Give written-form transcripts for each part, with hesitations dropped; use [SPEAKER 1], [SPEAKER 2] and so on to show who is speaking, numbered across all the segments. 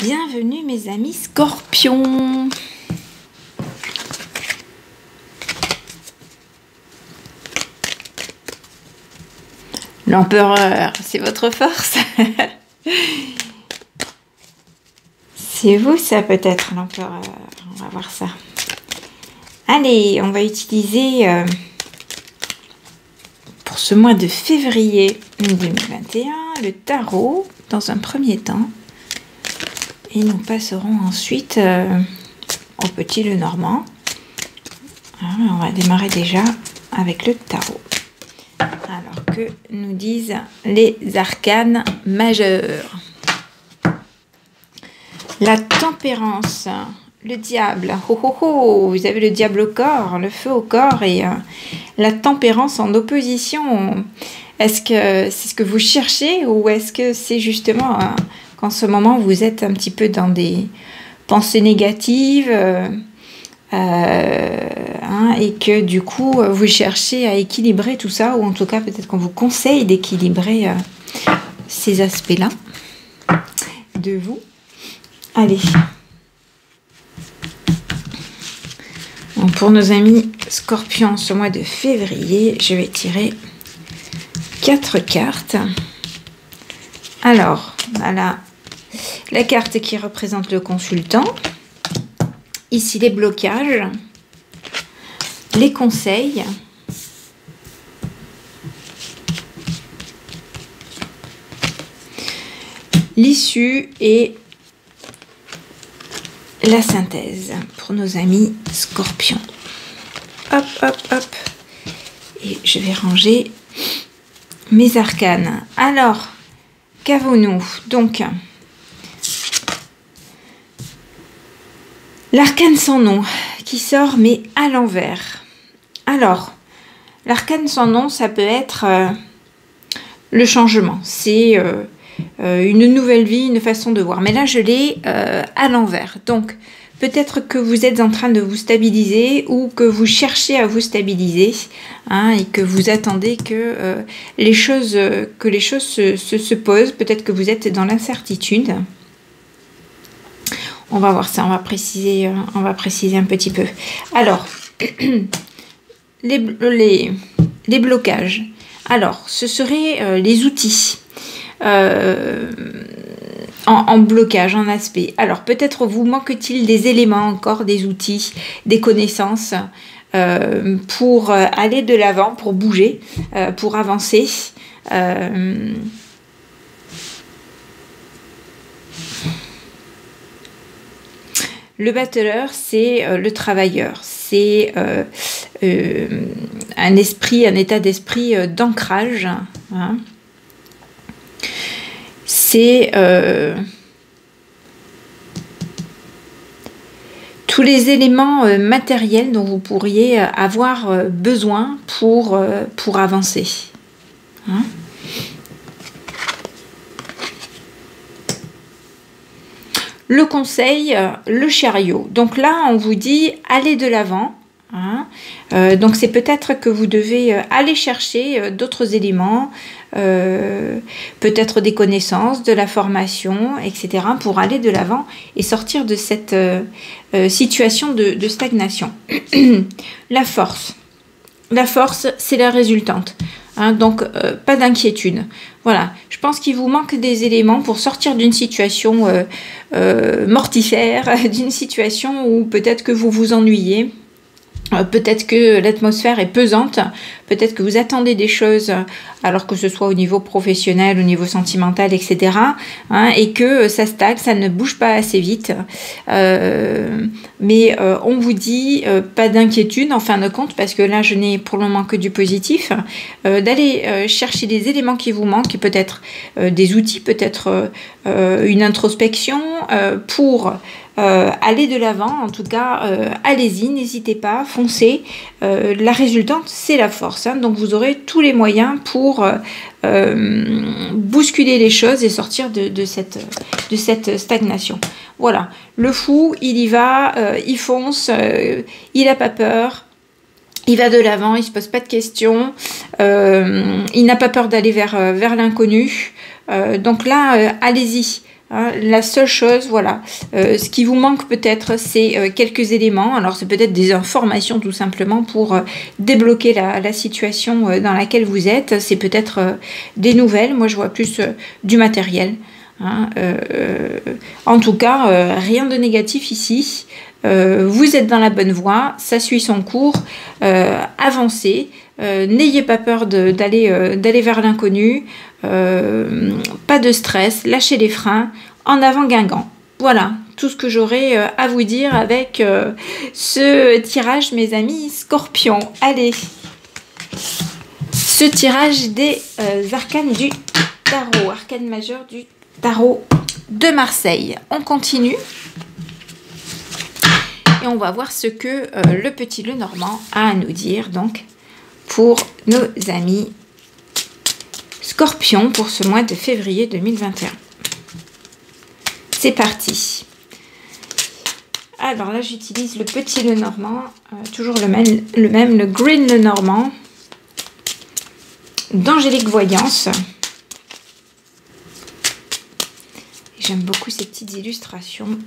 [SPEAKER 1] Bienvenue mes amis scorpions. L'empereur, c'est votre force. C'est vous ça peut-être l'empereur. On va voir ça. Allez, on va utiliser pour ce mois de février 2021 le tarot dans un premier temps. Et nous passerons ensuite au petit le normand. On va démarrer déjà avec le tarot. Alors que nous disent les arcanes majeurs. La tempérance, le diable. Oh oh oh, vous avez le diable au corps, le feu au corps et la tempérance en opposition. Est-ce que c'est ce que vous cherchez ou est-ce que c'est justement qu'en ce moment vous êtes un petit peu dans des pensées négatives et que du coup vous cherchez à équilibrer tout ça, ou en tout cas peut-être qu'on vous conseille d'équilibrer ces aspects-là de vous. Allez. Donc pour nos amis scorpions ce mois de février, je vais tirer 4 cartes. Alors, voilà la carte qui représente le consultant. Ici, les blocages, les conseils, l'issue et la synthèse pour nos amis scorpions. Hop, hop, hop. Et je vais ranger mes arcanes. Alors, qu'avons-nous? Donc, l'arcane sans nom qui sort mais à l'envers. Alors, l'arcane sans nom, ça peut être le changement. C'est une nouvelle vie, une façon de voir. Mais là, je l'ai à l'envers. Donc, peut-être que vous êtes en train de vous stabiliser ou que vous cherchez à vous stabiliser et que vous attendez que les choses se posent. Peut-être que vous êtes dans l'incertitude. On va voir ça, on va préciser un petit peu. Alors, les blocages. Alors, ce seraient les outils en blocage, en aspect. Alors, peut-être vous manque-t-il des éléments encore, des outils, des connaissances pour aller de l'avant, pour bouger, pour avancer. Le battleur, c'est le travailleur. C'est un état d'esprit d'ancrage. Hein. C'est tous les éléments matériels dont vous pourriez avoir besoin pour avancer. Hein. Le conseil, le chariot. Donc là, on vous dit, allez de l'avant. Hein. Donc c'est peut-être que vous devez aller chercher d'autres éléments, peut-être des connaissances, de la formation, etc. pour aller de l'avant et sortir de cette situation de stagnation. La force. La force, c'est la résultante. Hein, donc, pas d'inquiétude. Voilà, je pense qu'il vous manque des éléments pour sortir d'une situation mortifère, d'une situation où peut-être que vous vous ennuyez, peut-être que l'atmosphère est pesante, peut-être que vous attendez des choses, alors que ce soit au niveau professionnel, au niveau sentimental, etc. Hein, et que ça stagne, ça ne bouge pas assez vite. Mais on vous dit, pas d'inquiétude en fin de compte, parce que là, je n'ai pour le moment que du positif, d'aller chercher des éléments qui vous manquent, peut-être des outils, peut-être une introspection pour aller de l'avant. En tout cas, allez-y, n'hésitez pas, foncez. La résultante, c'est la force. Hein, donc, vous aurez tous les moyens pour bousculer les choses et sortir de cette stagnation. Voilà, le fou, il y va, il fonce, il n'a pas peur. Il va de l'avant, il ne se pose pas de questions, il n'a pas peur d'aller vers l'inconnu. Donc là, allez-y, Hein, la seule chose, voilà, ce qui vous manque peut-être, c'est quelques éléments. Alors, c'est peut-être des informations tout simplement pour débloquer la situation dans laquelle vous êtes. C'est peut-être des nouvelles. Moi, je vois plus du matériel. Hein, en tout cas, rien de négatif ici. Vous êtes dans la bonne voie. Ça suit son cours. Avancez. N'ayez pas peur d'aller vers l'inconnu. Pas de stress, lâchez les freins, en avant Guingamp. Voilà, tout ce que j'aurais à vous dire avec ce tirage, mes amis Scorpions. Allez, ce tirage des arcanes du tarot, arcane majeur du tarot de Marseille. On continue et on va voir ce que le petit Lenormand a à nous dire donc pour nos amis Scorpion pour ce mois de février 2021. C'est parti. Alors là, j'utilise le petit Lenormand, toujours le même, le Green Lenormand d'Angélique Voyance. J'aime beaucoup ces petites illustrations.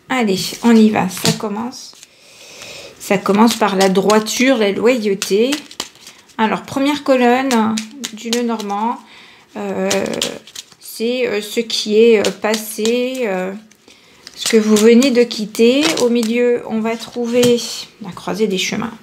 [SPEAKER 1] Allez, on y va. Ça commence. Ça commence par la droiture, la loyauté. Alors, première colonne du Lenormand, c'est ce qui est passé, ce que vous venez de quitter. Au milieu, on va trouver la croisée des chemins.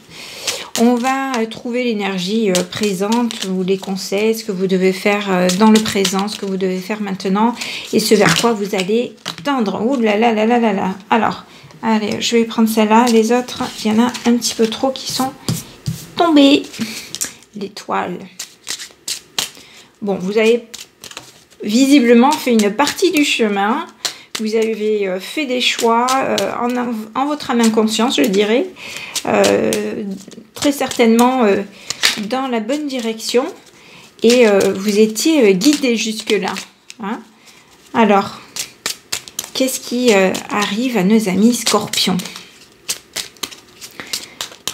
[SPEAKER 1] On va trouver l'énergie présente ou les conseils, ce que vous devez faire dans le présent, ce que vous devez faire maintenant et ce vers quoi vous allez tendre. Ouh là là là là là là. Alors, allez, je vais prendre celle-là. Les autres, il y en a un petit peu trop qui sont tombés. L'étoile. Bon, vous avez visiblement fait une partie du chemin. Vous avez fait des choix en votre âme inconsciente, je dirais. Très certainement dans la bonne direction. Et vous étiez guidé jusque-là. Hein? Alors, qu'est-ce qui arrive à nos amis Scorpions?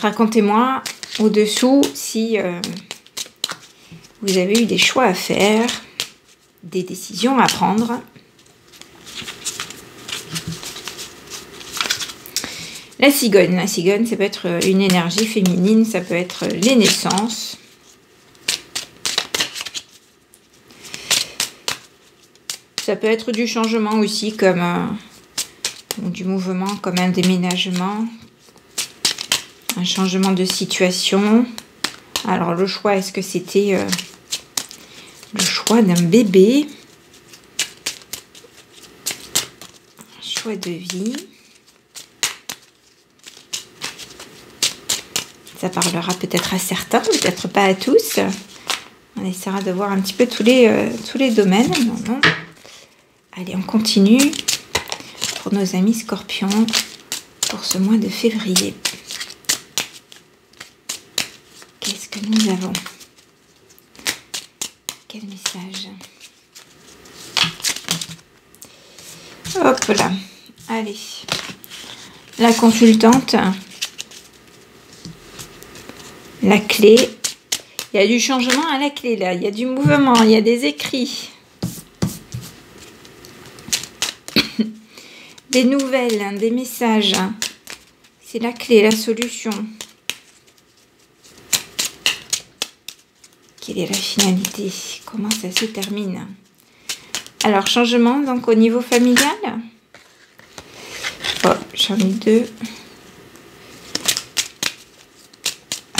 [SPEAKER 1] Racontez-moi au-dessous si vous avez eu des choix à faire, des décisions à prendre. La cigogne, ça peut être une énergie féminine, ça peut être les naissances. Ça peut être du changement aussi, comme du mouvement, comme un déménagement. Un changement de situation. Alors le choix, est-ce que c'était le choix d'un bébé? Un choix de vie. Ça parlera peut-être à certains, peut-être pas à tous. On essaiera de voir un petit peu tous les domaines. Non, non. Allez, on continue pour nos amis Scorpions pour ce mois de février. Qu'est-ce que nous avons? Quel message? Hop là. Allez. La consultante. La clé. Il y a du changement à la clé là. Il y a du mouvement. Il y a des écrits. Des nouvelles, des messages. C'est la clé, la solution. Quelle est la finalité? Comment ça se termine? Alors, changement donc au niveau familial. Oh, j'en ai deux.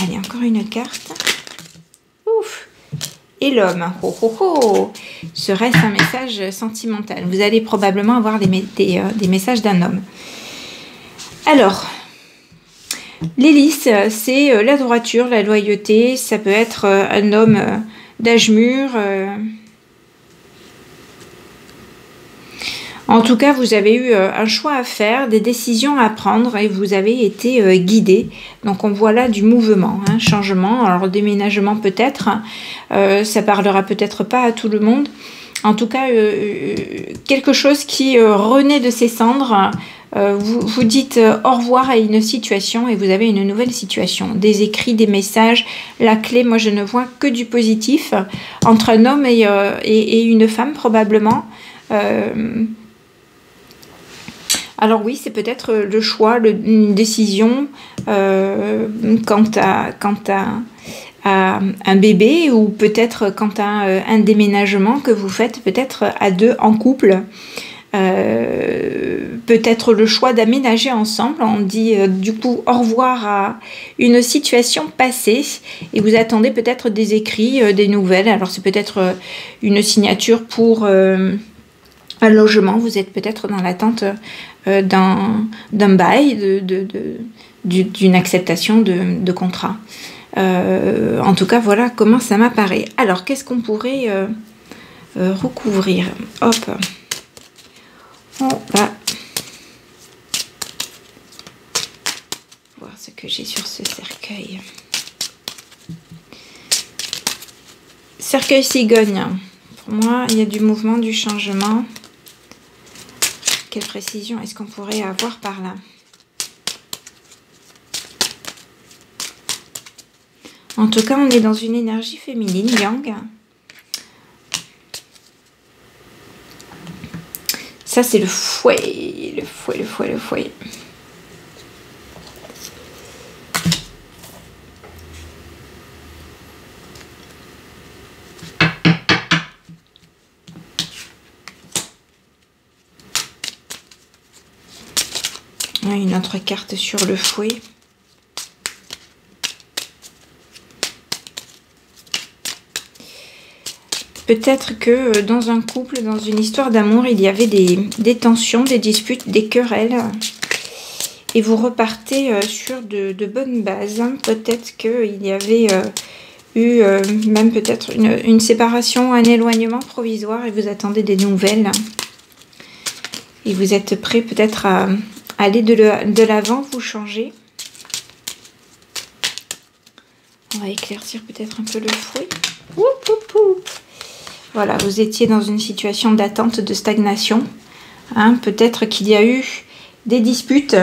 [SPEAKER 1] Allez, encore une carte. Ouf! Et l'homme. Oh, oh, oh. Serait-ce un message sentimental? Vous allez probablement avoir des messages d'un homme. Alors, l'hélice, c'est la droiture, la loyauté. Ça peut être un homme d'âge mûr. En tout cas, vous avez eu un choix à faire, des décisions à prendre et vous avez été guidé. Donc, on voit là du mouvement, hein, changement. Alors, déménagement peut-être. Ça parlera peut-être pas à tout le monde. En tout cas, quelque chose qui renaît de ses cendres. vous dites au revoir à une situation et vous avez une nouvelle situation. Des écrits, des messages. La clé, moi je ne vois que du positif entre un homme et une femme probablement. Alors oui, c'est peut-être le choix, une décision quant à un bébé ou peut-être quant à un déménagement que vous faites peut-être à deux en couple. Peut-être le choix d'aménager ensemble. On dit du coup au revoir à une situation passée et vous attendez peut-être des écrits, des nouvelles. Alors c'est peut-être une signature pour un logement. Vous êtes peut-être dans l'attente d'un bail, d'une acceptation de contrat. En tout cas, voilà comment ça m'apparaît. Alors, qu'est-ce qu'on pourrait recouvrir? Hop. On va voir ce que j'ai sur ce cercueil. Cercueil cigogne. Pour moi, il y a du mouvement, du changement. Quelle précision est-ce qu'on pourrait avoir par là? En tout cas, on est dans une énergie féminine, yang. Ça, c'est le fouet, le fouet, le fouet, le fouet. Une autre carte sur le fouet. Peut-être que dans un couple, dans une histoire d'amour, il y avait des tensions, des disputes, des querelles. Et vous repartez sur de bonnes bases. Peut-être qu'il y avait eu même peut-être une séparation, un éloignement provisoire et vous attendez des nouvelles. Et vous êtes prêt peut-être à aller de l'avant, vous changer. On va éclaircir peut-être un peu le fouet. Oup, oup, oup. Voilà, vous étiez dans une situation d'attente, de stagnation. Peut-être qu'il y a eu des disputes,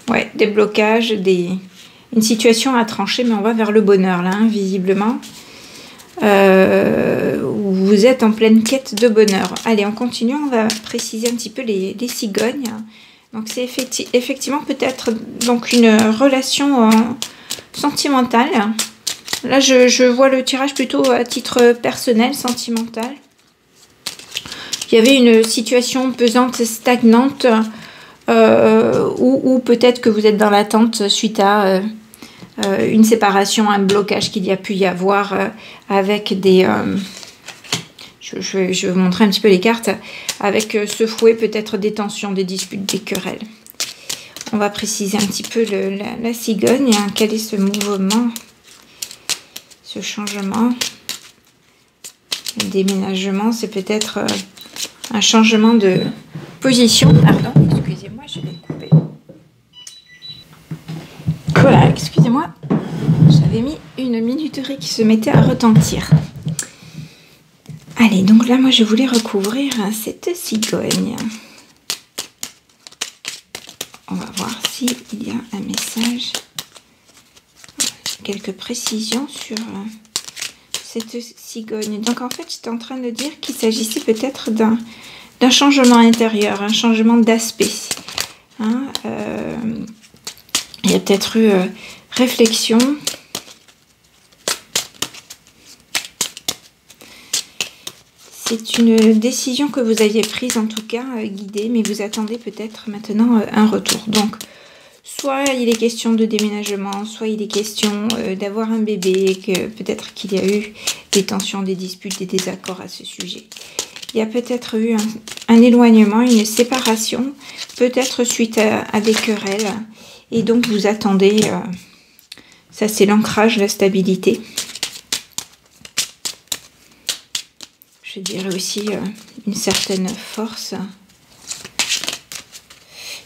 [SPEAKER 1] ouais, des blocages, une situation à trancher, mais on va vers le bonheur, là, visiblement. Vous êtes en pleine quête de bonheur. Allez, on continue, on va préciser un petit peu les cigognes. Donc, c'est effectivement peut-être donc une relation sentimentale. Là, je vois le tirage plutôt à titre personnel, sentimental. Il y avait une situation pesante, stagnante, ou peut-être que vous êtes dans l'attente suite à une séparation, un blocage qu'il y a pu y avoir avec des... je vais vous montrer un petit peu les cartes. Avec ce fouet, peut-être des tensions, des disputes, des querelles. On va préciser un petit peu la cigogne. Quel est ce mouvement ? Ce changement, le déménagement, c'est peut-être un changement de position. Pardon, excusez-moi, je vais couper. Voilà, excusez-moi, j'avais mis une minuterie qui se mettait à retentir. Allez, donc là, moi, je voulais recouvrir cette cigogne. On va voir s'il y a un message. Quelques précisions sur cette cigogne. Donc en fait, j'étais en train de dire qu'il s'agissait peut-être d'un changement intérieur, un changement d'aspect. Il y a peut-être eu réflexion. C'est une décision que vous aviez prise, en tout cas guidée, mais vous attendez peut-être maintenant un retour. Donc, soit il est question de déménagement, soit il est question d'avoir un bébé, que peut-être qu'il y a eu des tensions, des disputes, des désaccords à ce sujet. Il y a peut-être eu un éloignement, une séparation, peut-être suite à des querelles. Et donc vous attendez, ça c'est l'ancrage, la stabilité. Je dirais aussi une certaine force.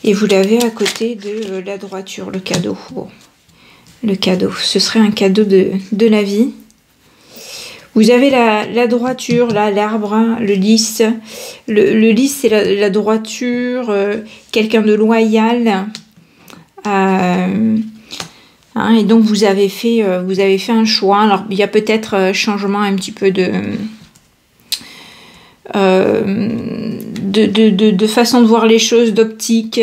[SPEAKER 1] Et vous l'avez à côté de la droiture, le cadeau. Bon, le cadeau, ce serait un cadeau de la vie. Vous avez la droiture, là, l'arbre, hein, le lys. Le lys, c'est la droiture, quelqu'un de loyal. Hein, et donc, vous avez fait un choix. Alors, il y a peut-être changement un petit peu de façon de voir les choses, d'optique,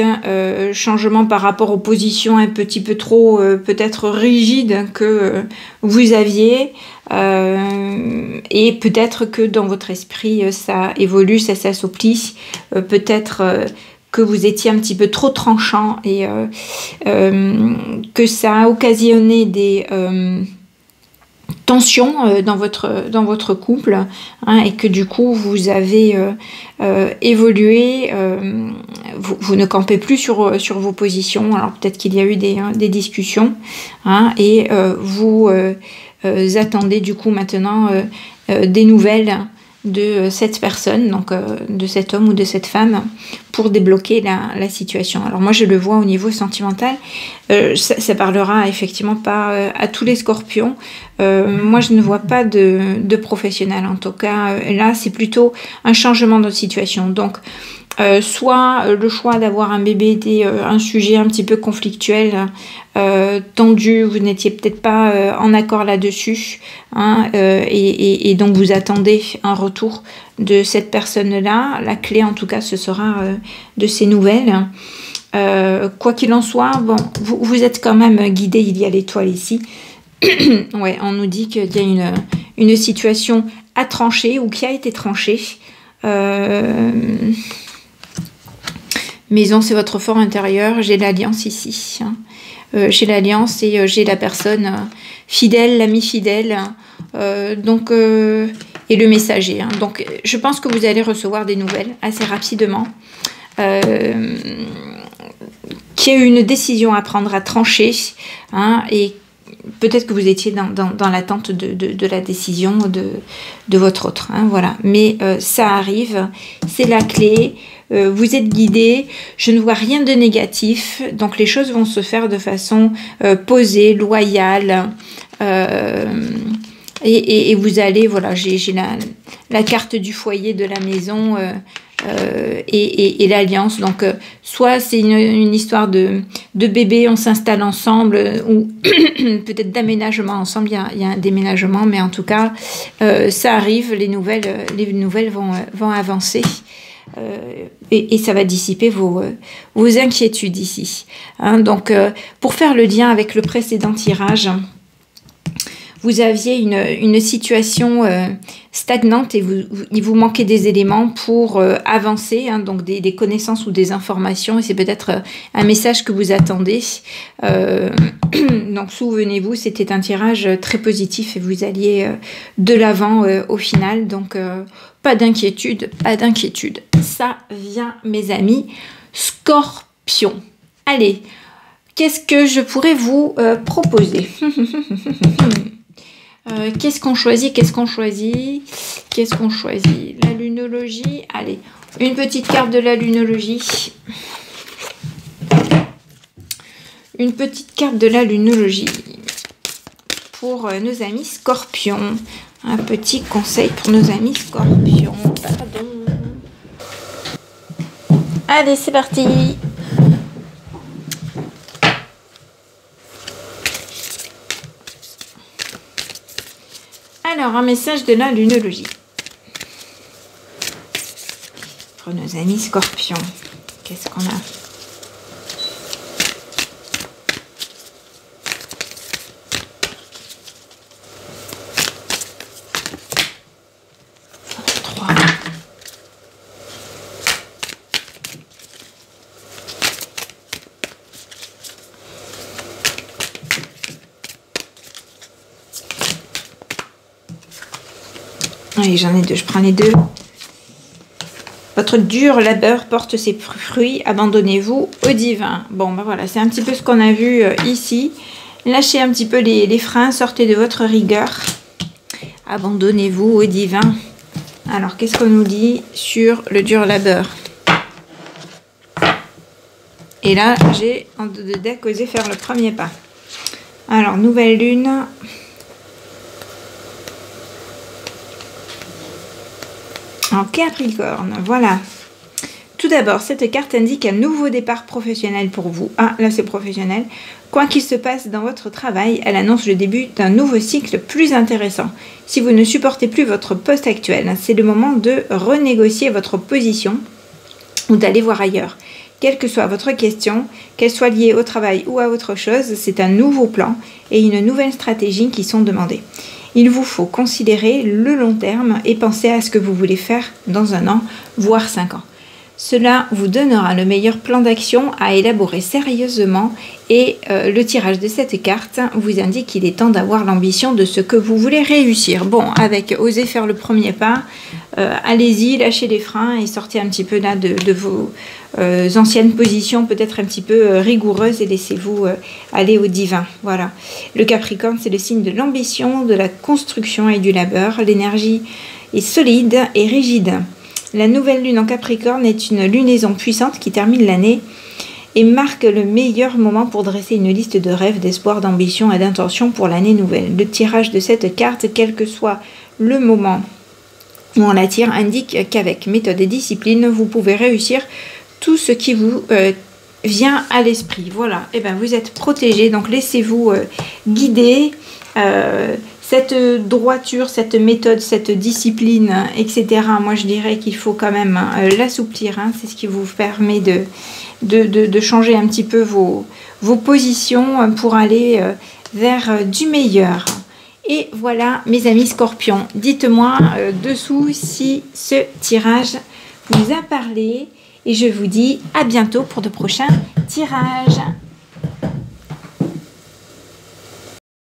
[SPEAKER 1] changement par rapport aux positions un petit peu trop peut-être rigides que vous aviez, et peut-être que dans votre esprit ça évolue, ça s'assouplit, peut-être que vous étiez un petit peu trop tranchant et que ça a occasionné des tension dans votre couple, hein, et que du coup vous avez évolué, vous ne campez plus sur vos positions. Alors peut-être qu'il y a eu des discussions, hein, et vous attendez du coup maintenant des nouvelles de cette personne, donc de cet homme ou de cette femme, pour débloquer la situation. Alors moi je le vois au niveau sentimental, ça parlera effectivement pas à tous les scorpions. Moi je ne vois pas de professionnel, en tout cas là c'est plutôt un changement de situation. Donc soit le choix d'avoir un bébé était un sujet un petit peu conflictuel, tendu, vous n'étiez peut-être pas en accord là-dessus, hein, et donc vous attendez un retour de cette personne-là. La clé en tout cas ce sera de ces nouvelles. Quoi qu'il en soit, bon, vous êtes quand même guidé, il y a l'étoile ici. Ouais, on nous dit qu'il y a une situation à trancher ou qui a été tranchée. Maison, c'est votre fort intérieur. J'ai l'alliance ici. Hein. J'ai l'alliance et j'ai la personne fidèle, l'ami fidèle. Donc, et le messager. Hein. Donc, je pense que vous allez recevoir des nouvelles assez rapidement. Qu'il y a eu une décision à prendre, à trancher. Hein, et peut-être que vous étiez dans l'attente de la décision de votre autre. Hein, voilà. Mais ça arrive. C'est la clé. Vous êtes guidé, je ne vois rien de négatif, donc les choses vont se faire de façon posée, loyale, et vous allez, voilà, j'ai la carte du foyer de la maison et l'alliance, donc soit c'est une histoire de bébé, on s'installe ensemble, ou peut-être d'aménagement ensemble, il y a un déménagement, mais en tout cas, ça arrive, les nouvelles vont avancer. Et ça va dissiper vos inquiétudes ici. Hein, donc, pour faire le lien avec le précédent tirage, vous aviez une situation stagnante et il vous manquait des éléments pour avancer, hein, donc des connaissances ou des informations, et c'est peut-être un message que vous attendez. Donc souvenez-vous, c'était un tirage très positif et vous alliez de l'avant au final, donc pas d'inquiétude, pas d'inquiétude. Ça vient, mes amis, Scorpion. Allez, qu'est-ce que je pourrais vous proposer? Qu'est-ce qu'on choisit? Qu'est-ce qu'on choisit? Qu'est-ce qu'on choisit? La lunologie. Allez, une petite carte de la lunologie. Une petite carte de la lunologie pour nos amis scorpions. Un petit conseil pour nos amis scorpions. Pardon. Allez, c'est parti. Alors, un message de la lunologie. Pour nos amis scorpions. Qu'est-ce qu'on a? Allez, j'en ai deux, je prends les deux. Votre dur labeur porte ses fruits, abandonnez-vous au divin. Bon, ben voilà, c'est un petit peu ce qu'on a vu ici. Lâchez un petit peu les freins, sortez de votre rigueur. Abandonnez-vous au divin. Alors, qu'est-ce qu'on nous dit sur le dur labeur? Et là, j'ai en deux de deck osé faire le premier pas. Alors, nouvelle lune. En Capricorne, voilà. Tout d'abord, cette carte indique un nouveau départ professionnel pour vous. Ah, là c'est professionnel. Quoi qu'il se passe dans votre travail, elle annonce le début d'un nouveau cycle plus intéressant. Si vous ne supportez plus votre poste actuel, c'est le moment de renégocier votre position ou d'aller voir ailleurs. Quelle que soit votre question, qu'elle soit liée au travail ou à autre chose, c'est un nouveau plan et une nouvelle stratégie qui sont demandées. Il vous faut considérer le long terme et penser à ce que vous voulez faire dans 1 an, voire 5 ans. Cela vous donnera le meilleur plan d'action à élaborer sérieusement et le tirage de cette carte vous indique qu'il est temps d'avoir l'ambition de ce que vous voulez réussir. Bon, avec oser faire le premier pas, allez-y, lâchez les freins et sortez un petit peu là de vos anciennes positions, peut-être un petit peu rigoureuses, et laissez-vous aller au divin. Voilà. Le Capricorne, c'est le signe de l'ambition, de la construction et du labeur. L'énergie est solide et rigide. La nouvelle lune en Capricorne est une lunaison puissante qui termine l'année et marque le meilleur moment pour dresser une liste de rêves, d'espoirs, d'ambitions et d'intentions pour l'année nouvelle. Le tirage de cette carte, quel que soit le moment où on la tire, indique qu'avec méthode et discipline, vous pouvez réussir tout ce qui vous vient à l'esprit. Voilà, et ben vous êtes protégé, donc laissez-vous guider. Cette droiture, cette méthode, cette discipline, etc., moi je dirais qu'il faut quand même l'assouplir. Hein. C'est ce qui vous permet de changer un petit peu vos positions pour aller vers du meilleur. Et voilà, mes amis scorpions, dites-moi dessous si ce tirage vous a parlé. Et je vous dis à bientôt pour de prochains tirages.